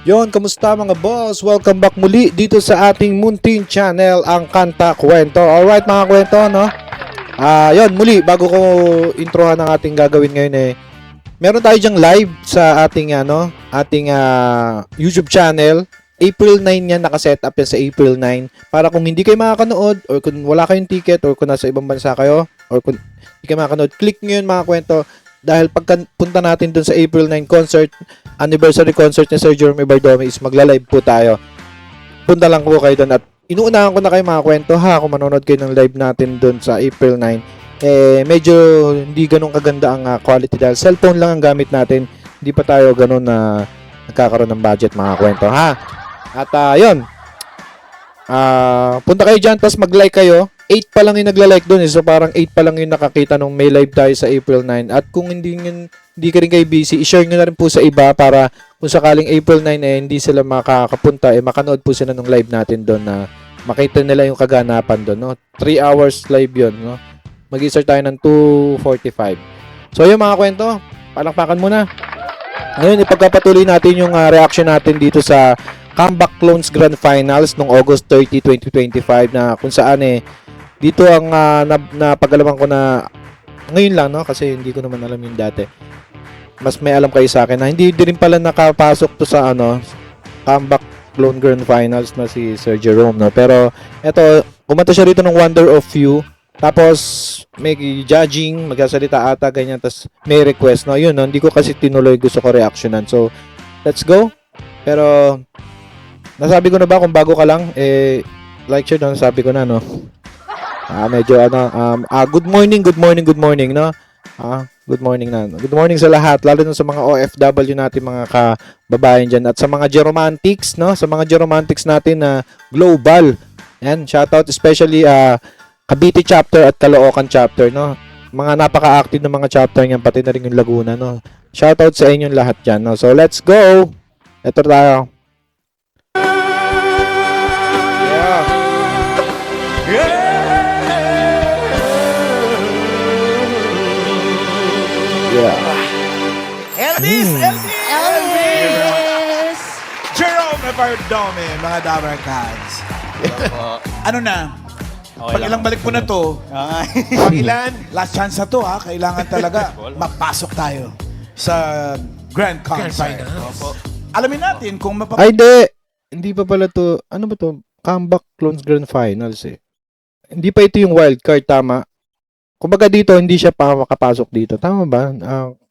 Yon, kamusta mga boss? Welcome back muli dito sa ating munting channel, ang Kanta Kwento. Alright mga kwento, no? Yon, muli, bago ko introhan ang ating gagawin ngayon meron tayo dyang live sa ating, YouTube channel. April 9 yan, nakaset up yan sa April 9. Para kung hindi kayo makakanood, or kung wala kayong ticket, or kung nasa ibang bansa kayo, or kung hindi kayo makakanood, click nyo yun mga kwento. Dahil pagpunta natin dun sa April 9 concert, anniversary concert ni Sir Jerome Ibardomi is magla-live po tayo. Punta lang po kayo dun at inuunahan ko na kayo mga kwento ha kung manonood kayo ng live natin dun sa April 9. Medyo hindi ganun kaganda ang quality dahil cellphone lang ang gamit natin. Hindi pa tayo ganun na nagkakaroon ng budget mga kwento ha. At yun. Punta kayo dyan tapos mag-like kayo. 8 pa lang yung nagla-like doon so parang 8 pa lang yung nakakita nung may live tayo sa April 9. At kung hindi ka rin kayo busy, i-share nyo na rin po sa iba para kung sakaling April 9 hindi sila makakapunta, makanood po sila nung live natin doon na makita nila yung kaganapan doon, no? 3 hours live yun, no? Mag-start tayo ng 2:45. So yung mga kwento, palakpakan muna. Ngayon, ipagpapatuloy natin yung reaction natin dito sa Comeback Clones Grand Finals noong August 30, 2025 na kung saan dito ang napag-alaman ko na ngayon lang, no? Kasi hindi ko naman alam yung dati. Mas may alam kayo sa akin na hindi din pala nakapasok to sa Comeback Clone Grand Finals na si Sir Jerome, no? Pero eto, kumanta siya rito ng Wonder of You. Tapos may judging, magsasalita ata ganyan, tapos may request, no? Yun, no? Hindi ko kasi tinuloy, gusto ko reactionan. So, let's go. Pero nasabi ko na ba kung bago ka lang, like share doon, sabi ko na, no? Medyo good morning, no? Good morning na. Good morning sa lahat, lalo na sa mga OFW natin, mga kababayan dyan. At sa mga Geromantics, no? Sa mga Geromantics natin na global. Yan, shoutout especially Cavite chapter at Caloocan chapter, no? Mga napaka-active na mga chapter niyan, pati na rin yung Laguna, no? Shoutout sa inyong lahat dyan, no? So, let's go! Ito tayo. Elvis! Jerome Ibardomi, mga Dabarcans. Ano na? Pag ilang balik mo na to, pag ilan? Last chance na to ha. Kailangan talaga mapasok tayo sa Grand Concert. Alamin natin kung Ay, hindi pa pala to. Ano ba to? Comeback Clones Grand Finals Hindi pa ito yung wild card, tama? Kumbaga dito, hindi siya pa makapasok dito. Tama ba?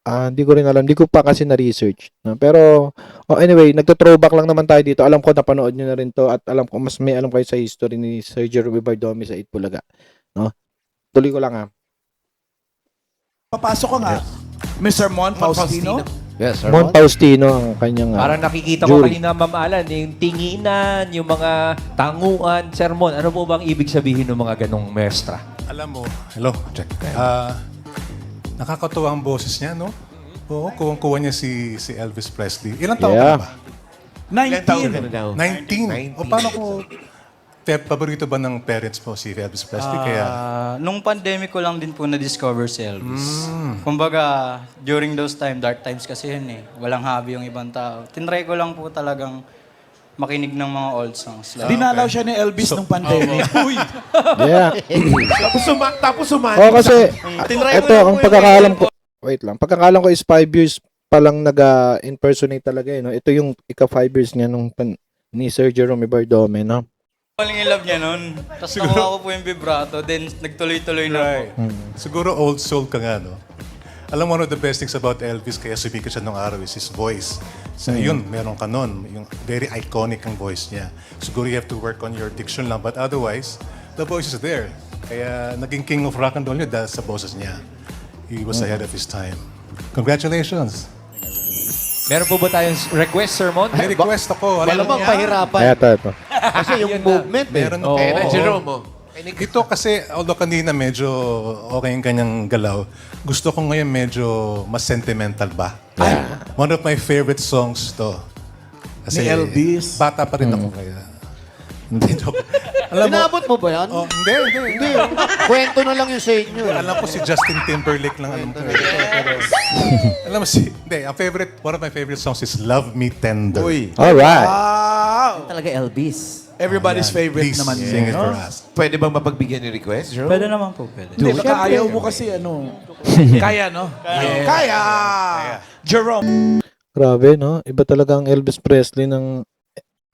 Hindi ko rin alam. Hindi ko pa kasi na-research. No? Pero, anyway, nagto-throwback lang naman tayo dito. Alam ko, napanood nyo na rin to. At alam ko, mas may alam kayo sa history ni Sir Jerome Ibardomi sa Itbulaga. No? Tuloy ko lang papasok ko nga, Mr. Mon Faustino. Yes, Sir Mon Faustino, ang kanyang Parang nakikita ko kanina, Ma'am Alan, yung tinginan, yung mga tanguan, sermon. Ano po bang ibig sabihin ng mga ganong mestra? Alam mo, hello, check. Nakakatuwa ang boses niya, no? Oo, kuwang-kuwa niya si Elvis Presley. Ilang taon ka na ba? 19. 19. O paano ko, paborito ba ng parents mo si Elvis Presley? Kaya, Nung pandemic ko lang din po na-discover si Elvis. Kumbaga, during those dark times kasi yun Walang hobby yung ibang tao. Tinry ko lang po talagang makinig ng mga old songs. Dinalaw siya ni Elvis nung pandemic. Uy! Yeah. Tapos sumali. Kasi, ito, ang pagkakaalam ko, wait lang, pagkakaalam ko is 5 years pa lang nag-impersonate talaga, no? Ito yung ika-5 years niya ni Sir Jerome Ibardomi, no? Falling in love niya nun. Tapos nakuha ko po yung vibrato, then nagtuloy-tuloy na po. siguro old soul ka nga, no? Alam mo, one of the best things about Elvis, kaya sumikat siya nung araw is his voice. So yun, meron ka nun. Yung very iconic ang voice niya. Siguro you have to work on your diction lang, but otherwise, the voice is there. Kaya naging king of rock and roll yun dahil sa boses niya. He was ahead of his time. Congratulations! Meron po ba tayong request, sermon? May request ako. Malamang pahirapan. Ito. Kasi yung movement Meron Ito kasi, although kanina medyo okay yung kanyang galaw, gusto ko ngayon medyo mas sentimental ba? One of my favorite songs to. Kasi Ni Elvis. bata pa rin ako kaya. Hindi, joke. Alam mo, Inabot mo ba yan? oh, hindi. Kwento na lang yung sa inyo. Alam ko si Justin Timberlake lang alam ko. Pero Alam mo hindi, one of my favorite songs is Love Me Tender. Uy. Alright. Wow! Talaga Elvis. Everybody's favorite Please naman sing it no? for us. Pwede bang mapagbigyan ni request, Jerome? Pwede naman po, pwede. Hindi, baka ayaw mo kasi ano. Kaya, no? Kaya! Jerome. Grabe, no? Iba talaga ang Elvis Presley ng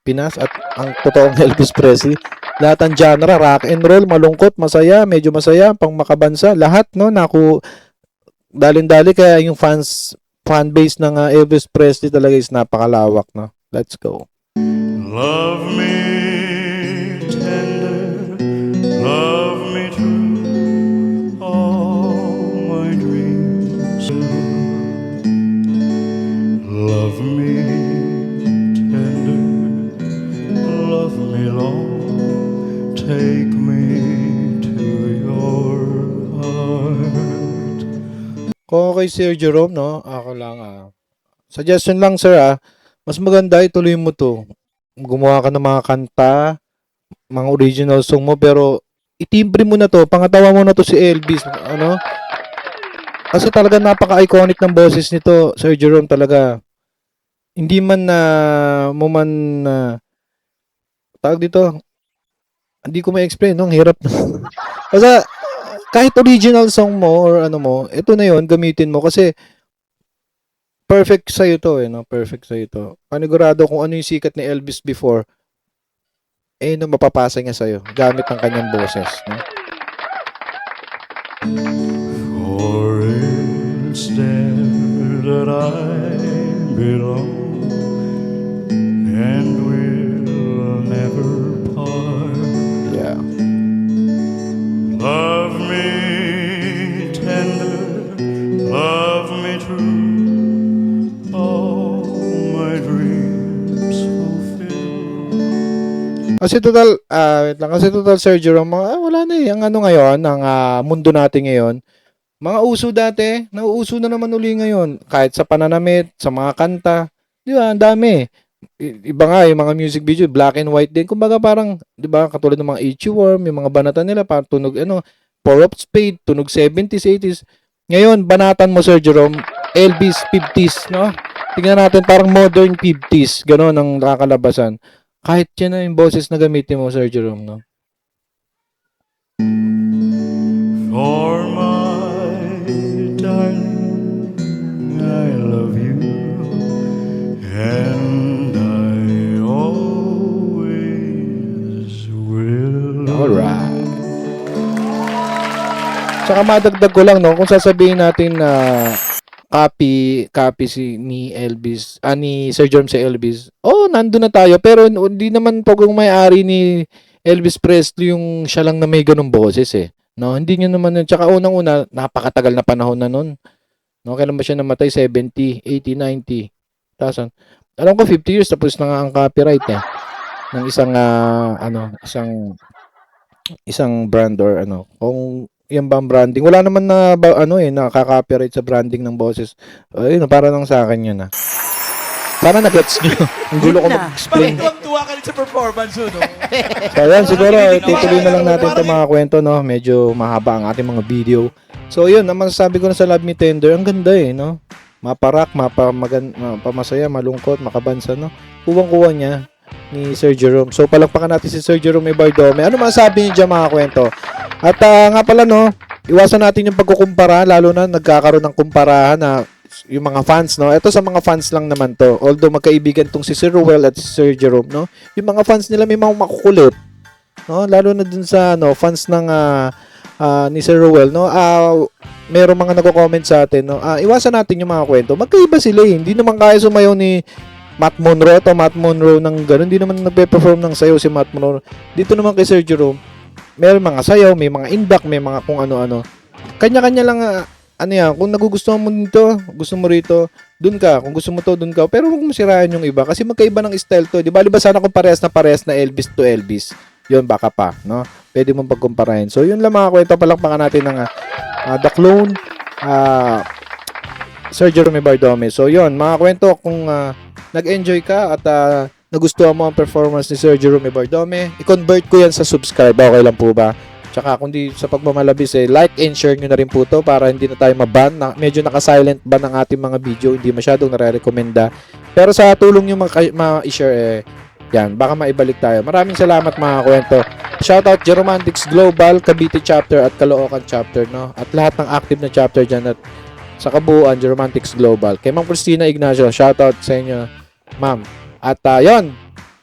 Pinas at ang totoong Elvis Presley. Lahat ang genre, rock and roll, malungkot, masaya, medyo masaya, pang makabansa, lahat, no? Dalin-dali kaya yung fan base ng Elvis Presley talaga is napakalawak, no? Let's go. Love me tender, love me true, all my dreams. Love me tender, love me long, take me to your heart. Kung kay Sir Jerome, no? Ako lang, suggestion lang, sir, mas maganda ituloy mo to. Gumawa ka ng mga kanta, mga original song mo, pero itimbre mo na to, pangatawa mo na to si Elvis, ano? Kasi talaga napaka-iconic ng boses nito, Sir Jerome, talaga. Hindi man tawag dito, hindi ko ma-explain, no? Ang hirap. Kasi kahit original song mo or ano mo, ito na yon gamitin mo kasi perfect sa'yo to, no? Perfect sa'yo to. Panigurado kung ano yung sikat ni Elvis before, no, mapapasa niya sa'yo gamit ang kanyang boses, no? For it's there that I belong, and will never part. Yeah. Love me tender, love me true, all my dreams fulfill. Kasi total, wait lang, kasi total, Sir Jerome, wala na ang ano ngayon, ang mundo natin ngayon. Mga uso dati, nauuso na naman uli ngayon. Kahit sa pananamit, sa mga kanta, di ba, ang dami. Iba nga, yung mga music video, black and white din. Kumbaga parang, di ba, katulad ng mga Itchy Worm, yung mga banatan nila, parang tunog, Four of Spade, tunog 70s, 80s. Ngayon, banatan mo, Sir Jerome, Elvis 50s, no? Tingnan natin, parang modern 50s, gano'n ang nakakalabasan. Kahit yan na yung boses na gamitin mo, Sir Jerome, no? For my darling, I love you, and I always will. Alright. Tsaka madagdag ko lang, no, kung sasabihin natin na copy ni Elvis, ni Sir Jerome si Elvis. Nandun na tayo, pero hindi naman po kung may-ari ni Elvis Presley yung siya lang na may ganung boses eh. No, hindi niya naman yun. Tsaka unang-una, napakatagal na panahon na nun. No, kailan ba siya namatay? 70, 80, 90, 1,000. Alam ko 50 years tapos na nga ang copyright eh ng isang brand or ano. Kung yan ba ang branding? Wala naman na nakaka-copyright sa branding ng boses. Ayun, para lang sa akin yun. Para na-gets nyo. Ang gulo ko mag-explain. Bakit tuwa ka rin sa performance, no? So, yan, siguro, itutuloy na lang natin itong mga kwento, no? Medyo mahaba ang ating mga video. So, yun, ang masasabi ko na sa Love Me Tender, ang ganda no? Maparak, mapamasaya, malungkot, makabansa, no? Kuwang-kuwa niya ni Sir Jerome. So, palakpakan natin si Sir Jerome Bardome. Ano masasabi niyo dyan, mga kwento? At nga pala, no? Iwasan natin yung pagkukumpara, lalo na nagkakaroon ng kumparahan na yung mga fans, no? Ito sa mga fans lang naman to. Although magkaibigan tong si Sir Ruel at si Sir Jerome, no? Yung mga fans nila may mga makukulit, no? Lalo na dun sa fans ng ni Sir Ruel, no? Merong mga nagko-comment sa atin, no? Iwasan natin yung mga kwento. Magkaiba sila eh. Hindi naman kaya sumayaw ni Matt Monroe ng gano'n. Hindi naman nagpe-perform ng sayaw si Matt Monroe. Dito naman kay Sir Jerome, meron mga sayaw, may mga indak, may mga kung ano-ano. Kanya-kanya lang kung nagugustuhan mo dito, gusto mo rito, dun ka. Kung gusto mo to, dun ka. Pero huwag mo sirahan yung iba kasi magkaiba ng style to. Di ba? Sana kung parehas na Elvis to Elvis. Yun, baka pa, no? Pwede mong pagkumparahin. So, yun lang mga kwento. Palakpakan natin ng The Clone, Sir Jerome Bardome. So, yun, mga kwento, kung nag-enjoy ka at nagustuhan mo ang performance ni Sir Jerome Bardome, i-convert ko yan sa subscribe. Okay lang po ba? Tsaka kundi sa pagmamalabis like and share nyo na rin po to para hindi na tayo maban. Medyo naka-silent ban ang ating mga video, hindi masyadong nare-recommenda. Pero sa tulong nyo ma-share yan, baka maibalik tayo. Maraming salamat mga kwento. Shoutout Geromantics Global, Cavite Chapter at Caloocan Chapter, no? At lahat ng active na chapter dyan at sa kabuuan, Geromantics Global. Kay Ma'am Christina Ignacio, shoutout sa inyo, ma'am. At yon,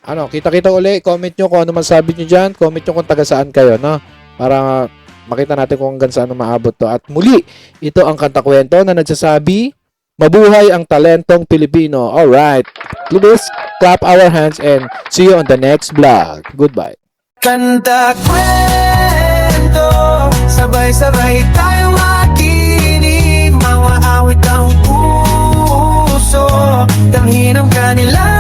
kita-kita uli. Comment nyo kung ano masabi nyo dyan. Comment nyo kung taga saan kayo, no? Para makita natin kung hanggang saan maabot to. At muli, ito ang Kanta Kwento na nagsasabi, mabuhay ang talentong Pilipino. Alright. Please clap our hands and see you on the next vlog. Goodbye. Kanta kwento, sabay-sabay tayong makinig, mga awit ang puso, tanghin ang kanila.